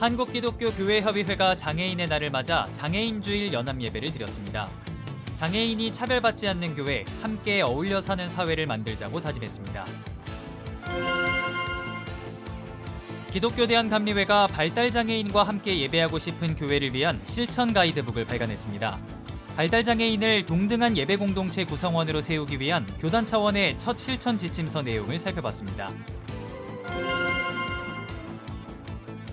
한국기독교교회협의회가 장애인의 날을 맞아 장애인주일 연합예배를 드렸습니다. 장애인이 차별받지 않는 교회, 함께 어울려 사는 사회를 만들자고 다짐했습니다. 기독교대한감리회가 발달장애인과 함께 예배하고 싶은 교회를 위한 실천 가이드북을 발간했습니다. 발달장애인을 동등한 예배 공동체 구성원으로 세우기 위한 교단 차원의 첫 실천 지침서 내용을 살펴봤습니다.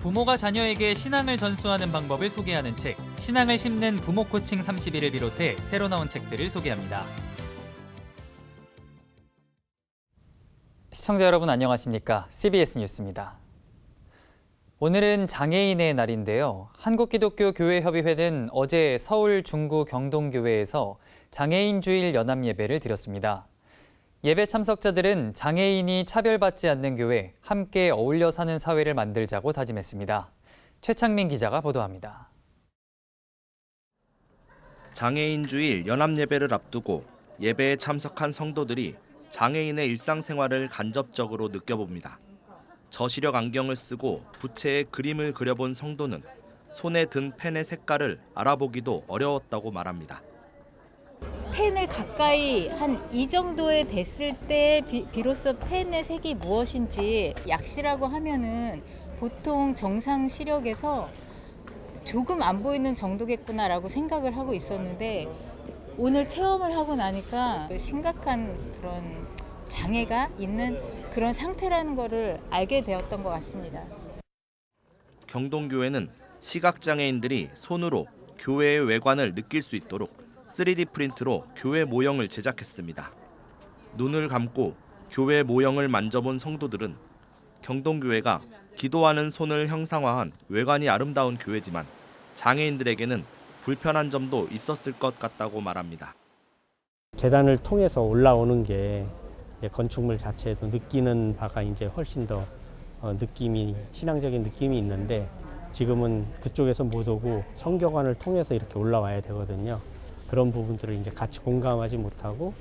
부모가 자녀에게 신앙을 전수하는 방법을 소개하는 책, 신앙을 심는 부모 코칭 30일을 비롯해 새로 나온 책들을 소개합니다. 시청자 여러분 안녕하십니까? CBS 뉴스입니다. 오늘은 장애인의 날인데요. 한국기독교교회협의회는 어제 서울 중구 경동교회에서 장애인주일 연합예배를 드렸습니다. 예배 참석자들은 장애인이 차별받지 않는 교회, 함께 어울려 사는 사회를 만들자고 다짐했습니다. 최창민 기자가 보도합니다. 장애인주일 연합예배를 앞두고 예배에 참석한 성도들이 장애인의 일상생활을 간접적으로 느껴봅니다. 저시력 안경을 쓰고 부채에 그림을 그려본 성도는 손에 든 펜의 색깔을 알아보기도 어려웠다고 말합니다. 펜을 가까이 한 이 정도에 됐을 때 비로소 펜의 색이 무엇인지 약시라고 하면은 보통 정상 시력에서 조금 안 보이는 정도겠구나라고 생각을 하고 있었는데 오늘 체험을 하고 나니까 심각한 그런 장애가 있는 그런 상태라는 거를 알게 되었던 것 같습니다. 경동교회는 시각장애인들이 손으로 교회의 외관을 느낄 수 있도록 3D 프린트로 교회 모형을 제작했습니다. 눈을 감고 교회 모형을 만져본 성도들은 경동교회가 기도하는 손을 형상화한 외관이 아름다운 교회지만 장애인들에게는 불편한 점도 있었을 것 같다고 말합니다. 계단을 통해서 올라오는 게 이제 건축물 자체에도 느끼는 바가 이제 훨씬 더 신앙적인 느낌이 있는데 지금은 그쪽에서 못 오고 성교관을 통해서 이렇게 올라와야 되거든요. 그런 부분들을 이제 같이 공감하지 못하고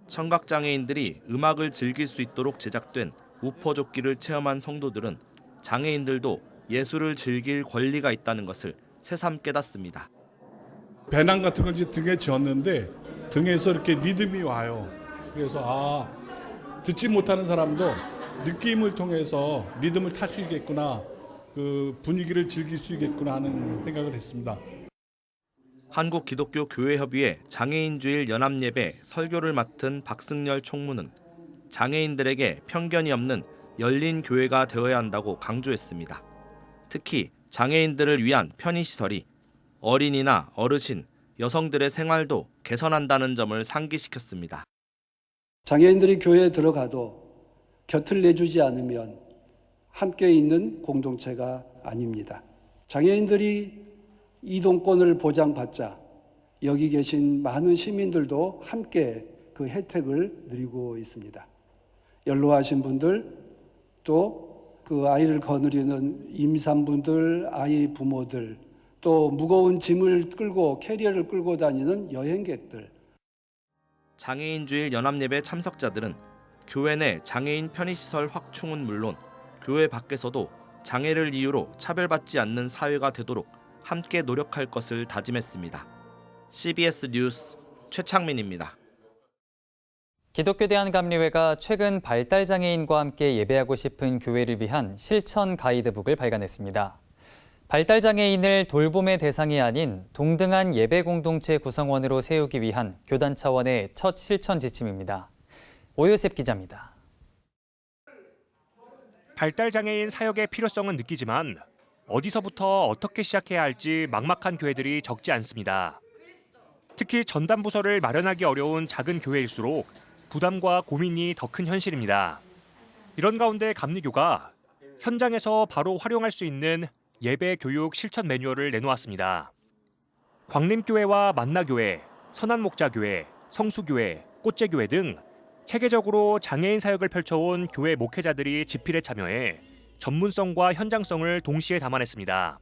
청각장애인들이 음악을 즐길 수 있도록 제작된 우퍼조끼를 체험한 성도들은 장애인들도 예술을 즐길 권리가 있다는 것을 새삼 깨닫습니다. 배낭 같은 걸 이제 등에 지었는데 등에서 이렇게 리듬이 와요. 그래서 듣지 못하는 사람도 느낌을 통해서 리듬을 탈 수 있겠구나, 그 분위기를 즐길 수 있겠구나 하는 생각을 했습니다. 한국기독교교회협의회 장애인주일 연합예배 설교를 맡은 박승열 총무는 장애인들에게 편견이 없는 열린 교회가 되어야 한다고 강조했습니다. 특히 장애인들을 위한 편의시설이 어린이나 어르신, 여성들의 생활도 개선한다는 점을 상기시켰습니다. 장애인들이 교회에 들어가도 곁을 내주지 않으면 함께 있는 공동체가 아닙니다. 장애인들이 이동권을 보장받자 여기 계신 많은 시민들도 함께 그 혜택을 누리고 있습니다. 연로하신 분들, 또 그 아이를 거느리는 임산부들, 아이 부모들, 또 무거운 짐을 끌고 캐리어를 끌고 다니는 여행객들. 장애인주일 연합예배 참석자들은 교회 내 장애인 편의시설 확충은 물론 교회 밖에서도 장애를 이유로 차별받지 않는 사회가 되도록 함께 노력할 것을 다짐했습니다. CBS 뉴스 최창민입니다. 기독교대한감리회가 최근 발달장애인과 함께 예배하고 싶은 교회를 위한 실천 가이드북을 발간했습니다. 발달장애인을 돌봄의 대상이 아닌 동등한 예배 공동체 구성원으로 세우기 위한 교단 차원의 첫 실천 지침입니다. 오요셉 기자입니다. 발달장애인 사역의 필요성은 느끼지만 어디서부터 어떻게 시작해야 할지 막막한 교회들이 적지 않습니다. 특히 전담부서를 마련하기 어려운 작은 교회일수록 부담과 고민이 더 큰 현실입니다. 이런 가운데 감리교가 현장에서 바로 활용할 수 있는 예배 교육 실천 매뉴얼을 내놓았습니다. 광림교회와 만나교회, 선한목자교회, 성수교회, 꽃제교회 등 체계적으로 장애인 사역을 펼쳐온 교회 목회자들이 집필에 참여해 전문성과 현장성을 동시에 담아냈습니다.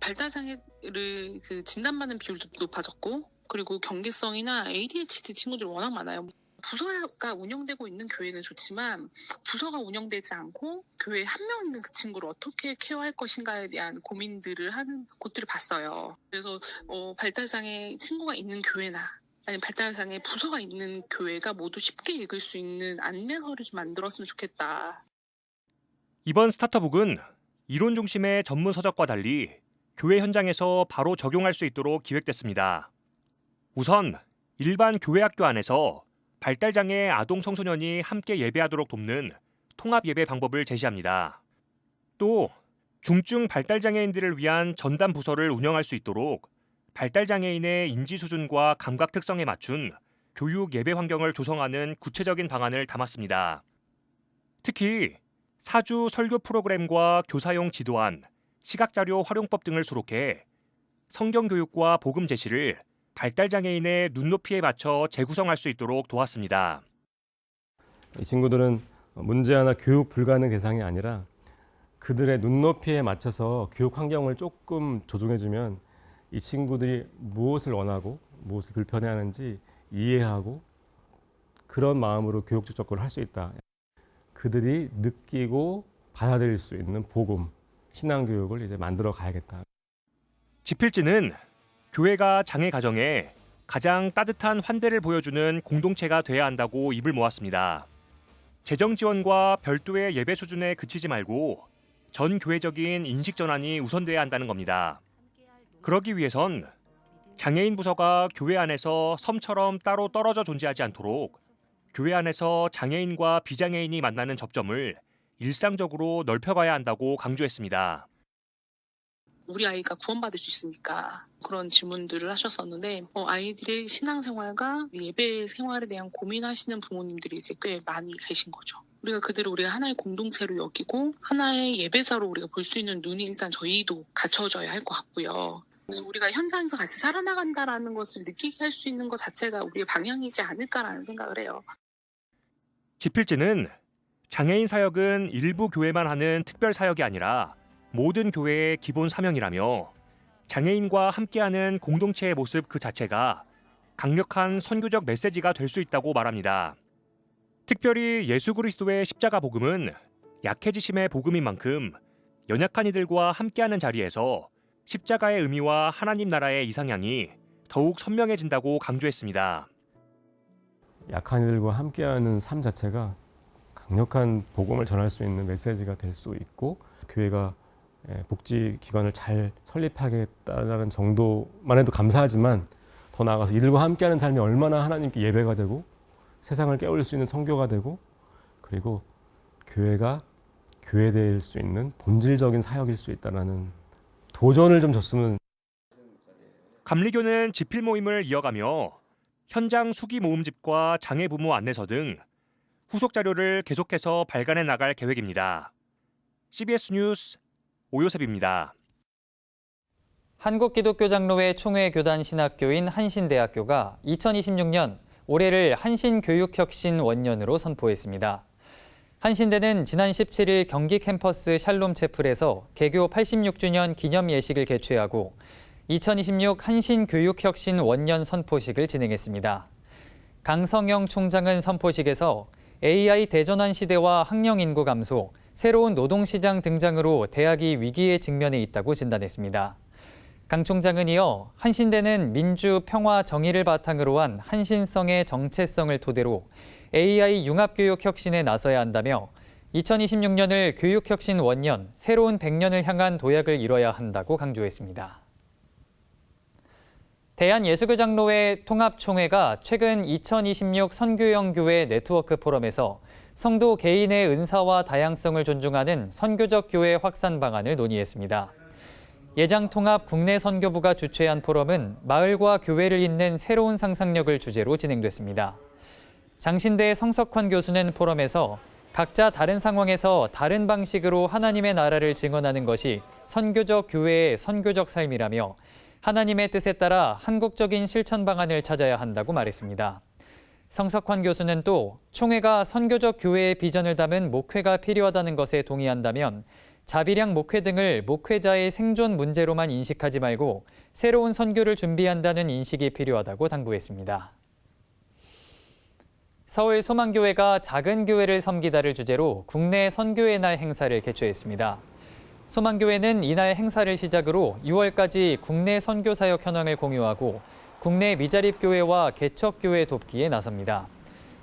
발달장애를 진단받는 비율도 높아졌고, 그리고 경계성이나 ADHD 친구들이 워낙 많아요. 부서가 운영되고 있는 교회는 좋지만 부서가 운영되지 않고 교회에 한 명 있는 그 친구를 어떻게 케어할 것인가에 대한 고민들을 하는 곳들을 봤어요. 그래서 발달장애 친구가 있는 교회나 아니면 발달장애 부서가 있는 교회가 모두 쉽게 읽을 수 있는 안내서를 좀 만들었으면 좋겠다. 이번 스타터북은 이론 중심의 전문 서적과 달리 교회 현장에서 바로 적용할 수 있도록 기획됐습니다. 우선 일반 교회 학교 안에서 발달장애 아동 청소년이 함께 예배하도록 돕는 통합 예배 방법을 제시합니다. 또 중증 발달장애인들을 위한 전담 부서를 운영할 수 있도록 발달장애인의 인지 수준과 감각 특성에 맞춘 교육 예배 환경을 조성하는 구체적인 방안을 담았습니다. 특히 사주 설교 프로그램과 교사용 지도안, 시각자료 활용법 등을 수록해 성경 교육과 복음 제시를 발달장애인의 눈높이에 맞춰 재구성할 수 있도록 도왔습니다. 이 친구들은 문제 하나 교육 불가능 대상이 아니라 그들의 눈높이에 맞춰서 교육 환경을 조금 조정해주면 이 친구들이 무엇을 원하고 무엇을 불편해하는지 이해하고 그런 마음으로 교육적 접근을 할 수 있다. 그들이 느끼고 받아들일 수 있는 복음, 신앙교육을 이제 만들어 가야겠다. 지필지는 교회가 장애 가정에 가장 따뜻한 환대를 보여주는 공동체가 돼야 한다고 입을 모았습니다. 재정 지원과 별도의 예배 수준에 그치지 말고 전 교회적인 인식 전환이 우선돼야 한다는 겁니다. 그러기 위해선 장애인 부서가 교회 안에서 섬처럼 따로 떨어져 존재하지 않도록 교회 안에서 장애인과 비장애인이 만나는 접점을 일상적으로 넓혀가야 한다고 강조했습니다. 우리 아이가 구원받을 수 있습니까? 그런 질문들을 하셨었는데 아이들의 신앙생활과 예배 생활에 대한 고민하시는 부모님들이 이제 꽤 많이 계신 거죠. 우리가 하나의 공동체로 여기고 하나의 예배자로 우리가 볼 수 있는 눈이 일단 저희도 갖춰져야 할 것 같고요. 그래서 우리가 현장에서 같이 살아나간다라는 것을 느끼게 할 수 있는 것 자체가 우리의 방향이지 않을까라는 생각을 해요. 지필지는 장애인 사역은 일부 교회만 하는 특별 사역이 아니라 모든 교회의 기본 사명이라며 장애인과 함께하는 공동체의 모습 그 자체가 강력한 선교적 메시지가 될 수 있다고 말합니다. 특별히 예수 그리스도의 십자가 복음은 약해지심의 복음인 만큼 연약한 이들과 함께하는 자리에서 십자가의 의미와 하나님 나라의 이상향이 더욱 선명해진다고 강조했습니다. 약한 이들과 함께하는 삶 자체가 강력한 복음을 전할 수 있는 메시지가 될 수 있고 교회가 복지기관을 잘 설립하겠다는 정도만 해도 감사하지만 더 나아가서 이들과 함께하는 삶이 얼마나 하나님께 예배가 되고 세상을 깨울릴 수 있는 선교가 되고 그리고 교회가 교회될 수 있는 본질적인 사역일 수 있다는 도전을 좀 줬으면. 감리교는 지필 모임을 이어가며 현장 수기 모음집과 장애 부모 안내서 등 후속 자료를 계속해서 발간해 나갈 계획입니다. CBS 뉴스 오요셉입니다. 한국기독교장로회 총회 교단 신학교인 한신대학교가 2026년 올해를 한신교육혁신 원년으로 선포했습니다. 한신대는 지난 17일 경기 캠퍼스 샬롬 채플에서 개교 86주년 기념 예식을 개최하고 2026 한신교육혁신 원년 선포식을 진행했습니다. 강성영 총장은 선포식에서 AI 대전환 시대와 학령 인구 감소, 새로운 노동시장 등장으로 대학이 위기에 직면해 있다고 진단했습니다. 강 총장은 이어 한신대는 민주, 평화, 정의를 바탕으로 한 한신성의 정체성을 토대로 AI 융합교육 혁신에 나서야 한다며 2026년을 교육혁신 원년, 새로운 100년을 향한 도약을 이뤄야 한다고 강조했습니다. 대한예수교장로회 통합총회가 최근 2026 선교형 교회 네트워크 포럼에서 성도 개인의 은사와 다양성을 존중하는 선교적 교회 확산 방안을 논의했습니다. 예장통합 국내 선교부가 주최한 포럼은 마을과 교회를 잇는 새로운 상상력을 주제로 진행됐습니다. 장신대 성석환 교수는 포럼에서 각자 다른 상황에서 다른 방식으로 하나님의 나라를 증언하는 것이 선교적 교회의 선교적 삶이라며 하나님의 뜻에 따라 한국적인 실천 방안을 찾아야 한다고 말했습니다. 성석환 교수는 또 총회가 선교적 교회의 비전을 담은 목회가 필요하다는 것에 동의한다면 자비량 목회 등을 목회자의 생존 문제로만 인식하지 말고 새로운 선교를 준비한다는 인식이 필요하다고 당부했습니다. 서울 소망교회가 작은 교회를 섬기다를 주제로 국내 선교의 날 행사를 개최했습니다. 소망교회는 이날 행사를 시작으로 6월까지 국내 선교 사역 현황을 공유하고 국내 미자립 교회와 개척 교회 돕기에 나섭니다.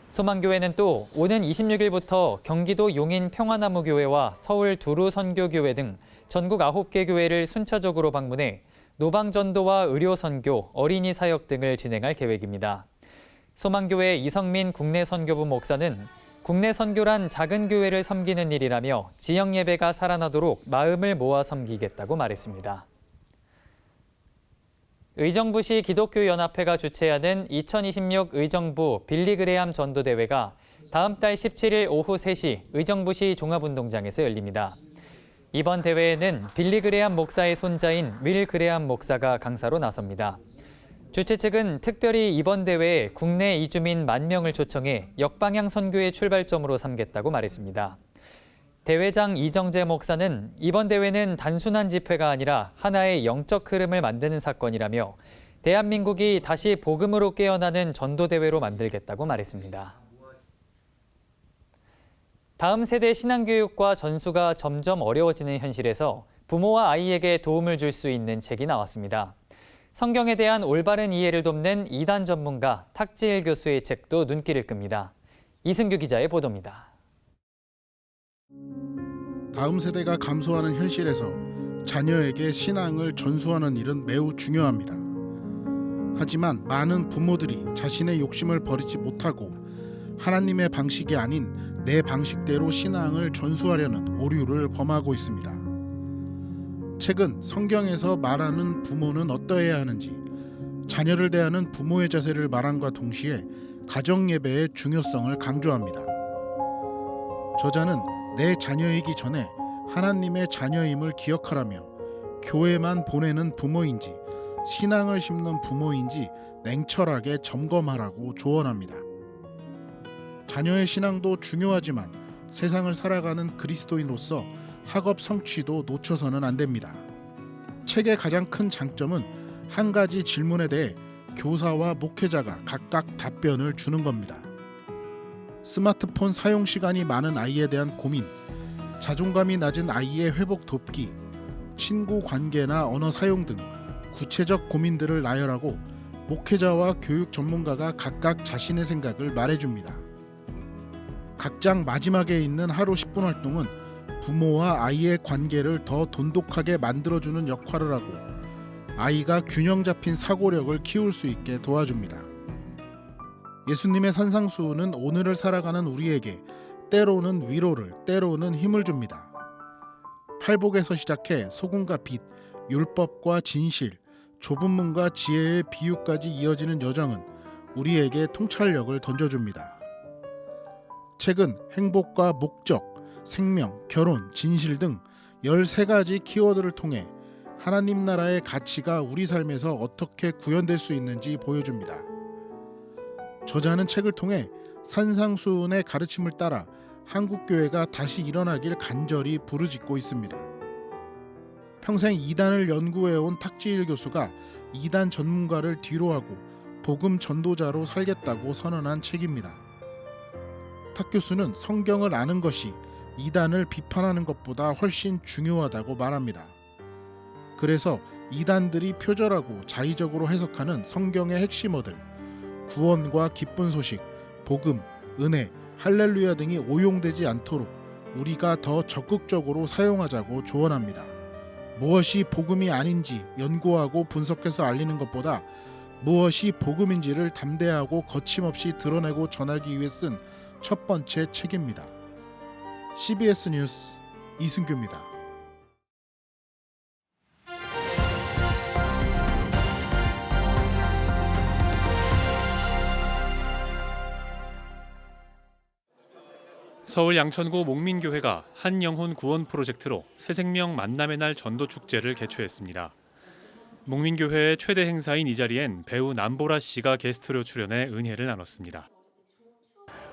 소망교회는 또 오는 26일부터 경기도 용인 평화나무교회와 서울 두루 선교교회 등 전국 9개 교회를 순차적으로 방문해 노방전도와 의료선교, 어린이 사역 등을 진행할 계획입니다. 소망교회 이성민 국내 선교부 목사는 국내 선교란 작은 교회를 섬기는 일이라며 지역 예배가 살아나도록 마음을 모아 섬기겠다고 말했습니다. 의정부시 기독교연합회가 주최하는 2026 의정부 빌리그레암 전도대회가 다음 달 17일 오후 3시 의정부시 종합운동장에서 열립니다. 이번 대회에는 빌리그레암 목사의 손자인 윌 그레암 목사가 강사로 나섭니다. 주최 측은 특별히 이번 대회에 국내 이주민 10,000명을 초청해 역방향 선교의 출발점으로 삼겠다고 말했습니다. 대회장 이정재 목사는 이번 대회는 단순한 집회가 아니라 하나의 영적 흐름을 만드는 사건이라며 대한민국이 다시 복음으로 깨어나는 전도대회로 만들겠다고 말했습니다. 다음 세대 신앙교육과 전수가 점점 어려워지는 현실에서 부모와 아이에게 도움을 줄 수 있는 책이 나왔습니다. 성경에 대한 올바른 이해를 돕는 이단 전문가 탁지일 교수의 책도 눈길을 끕니다. 이승규 기자의 보도입니다. 다음 세대가 감소하는 현실에서 자녀에게 신앙을 전수하는 일은 매우 중요합니다. 하지만 많은 부모들이 자신의 욕심을 버리지 못하고 하나님의 방식이 아닌 내 방식대로 신앙을 전수하려는 오류를 범하고 있습니다. 책은 성경에서 말하는 부모는 어떠해야 하는지, 자녀를 대하는 부모의 자세를 말함과 동시에 가정 예배의 중요성을 강조합니다. 저자는 내 자녀이기 전에 하나님의 자녀임을 기억하라며 교회만 보내는 부모인지 신앙을 심는 부모인지 냉철하게 점검하라고 조언합니다. 자녀의 신앙도 중요하지만 세상을 살아가는 그리스도인으로서 학업 성취도 놓쳐서는 안 됩니다. 책의 가장 큰 장점은 한 가지 질문에 대해 교사와 목회자가 각각 답변을 주는 겁니다. 스마트폰 사용 시간이 많은 아이에 대한 고민, 자존감이 낮은 아이의 회복 돕기, 친구 관계나 언어 사용 등 구체적 고민들을 나열하고 목회자와 교육 전문가가 각각 자신의 생각을 말해줍니다. 각 장 마지막에 있는 하루 10분 활동은 부모와 아이의 관계를 더 돈독하게 만들어주는 역할을 하고 아이가 균형 잡힌 사고력을 키울 수 있게 도와줍니다. 예수님의 산상수훈은 오늘을 살아가는 우리에게 때로는 위로를, 때로는 힘을 줍니다. 팔복에서 시작해 소금과 빛, 율법과 진실, 좁은 문과 지혜의 비유까지 이어지는 여정은 우리에게 통찰력을 던져줍니다. 책은 행복과 목적, 생명, 결혼, 진실 등 13가지 키워드를 통해 하나님 나라의 가치가 우리 삶에서 어떻게 구현될 수 있는지 보여줍니다. 저자는 책을 통해 산상수훈의 가르침을 따라 한국교회가 다시 일어나길 간절히 부르짖고 있습니다. 평생 이단을 연구해온 탁지일 교수가 이단 전문가를 뒤로하고 복음 전도자로 살겠다고 선언한 책입니다. 탁 교수는 성경을 아는 것이 이단을 비판하는 것보다 훨씬 중요하다고 말합니다. 그래서 이단들이 표절하고 자의적으로 해석하는 성경의 핵심어들, 구원과 기쁜 소식, 복음, 은혜, 할렐루야 등이 오용되지 않도록 우리가 더 적극적으로 사용하자고 조언합니다. 무엇이 복음이 아닌지 연구하고 분석해서 알리는 것보다 무엇이 복음인지를 담대하고 거침없이 드러내고 전하기 위해 쓴 첫 번째 책입니다. CBS 뉴스 이승규입니다. 서울 양천구 목민교회가 한 영혼 구원 프로젝트로 새생명 만남의 날 전도축제를 개최했습니다. 목민교회의 최대 행사인 이 자리엔 배우 남보라 씨가 게스트로 출연해 은혜를 나눴습니다.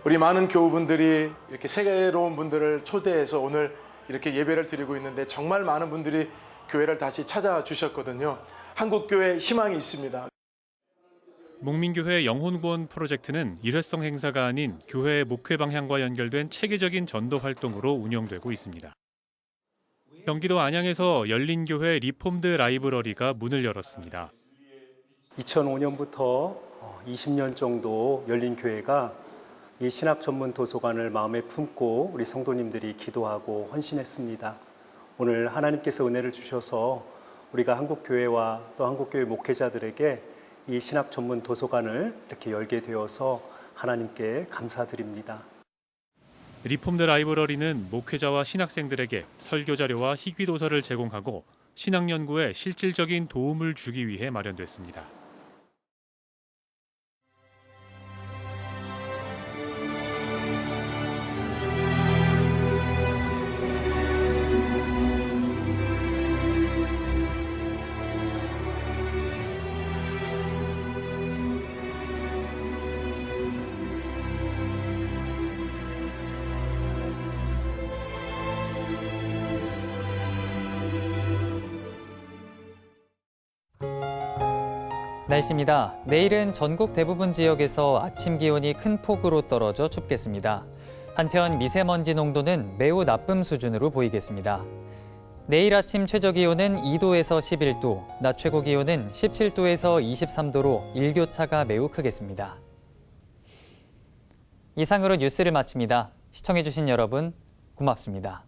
우리 많은 교우분들이 이렇게 새로운 분들을 초대해서 오늘 이렇게 예배를 드리고 있는데 정말 많은 분들이 교회를 다시 찾아주셨거든요. 한국교회 희망이 있습니다. 목민교회 영혼구원 프로젝트는 일회성 행사가 아닌 교회의 목회 방향과 연결된 체계적인 전도 활동으로 운영되고 있습니다. 경기도 안양에서 열린 교회 리폼드 라이브러리가 문을 열었습니다. 2005년부터 20년 정도 열린 교회가 이 신학 전문 도서관을 마음에 품고 우리 성도님들이 기도하고 헌신했습니다. 오늘 하나님께서 은혜를 주셔서 우리가 한국교회와 또 한국교회 목회자들에게 이 신학 전문 도서관을 이렇게 열게 되어서 하나님께 감사드립니다. 리폼드 라이브러리는 목회자와 신학생들에게 설교 자료와 희귀 도서를 제공하고 신학 연구에 실질적인 도움을 주기 위해 마련됐습니다. 날씨입니다. 내일은 전국 대부분 지역에서 아침 기온이 큰 폭으로 떨어져 춥겠습니다. 한편 미세먼지 농도는 매우 나쁨 수준으로 보이겠습니다. 내일 아침 최저 기온은 2도에서 11도, 낮 최고 기온은 17도에서 23도로 일교차가 매우 크겠습니다. 이상으로 뉴스를 마칩니다. 시청해주신 여러분 고맙습니다.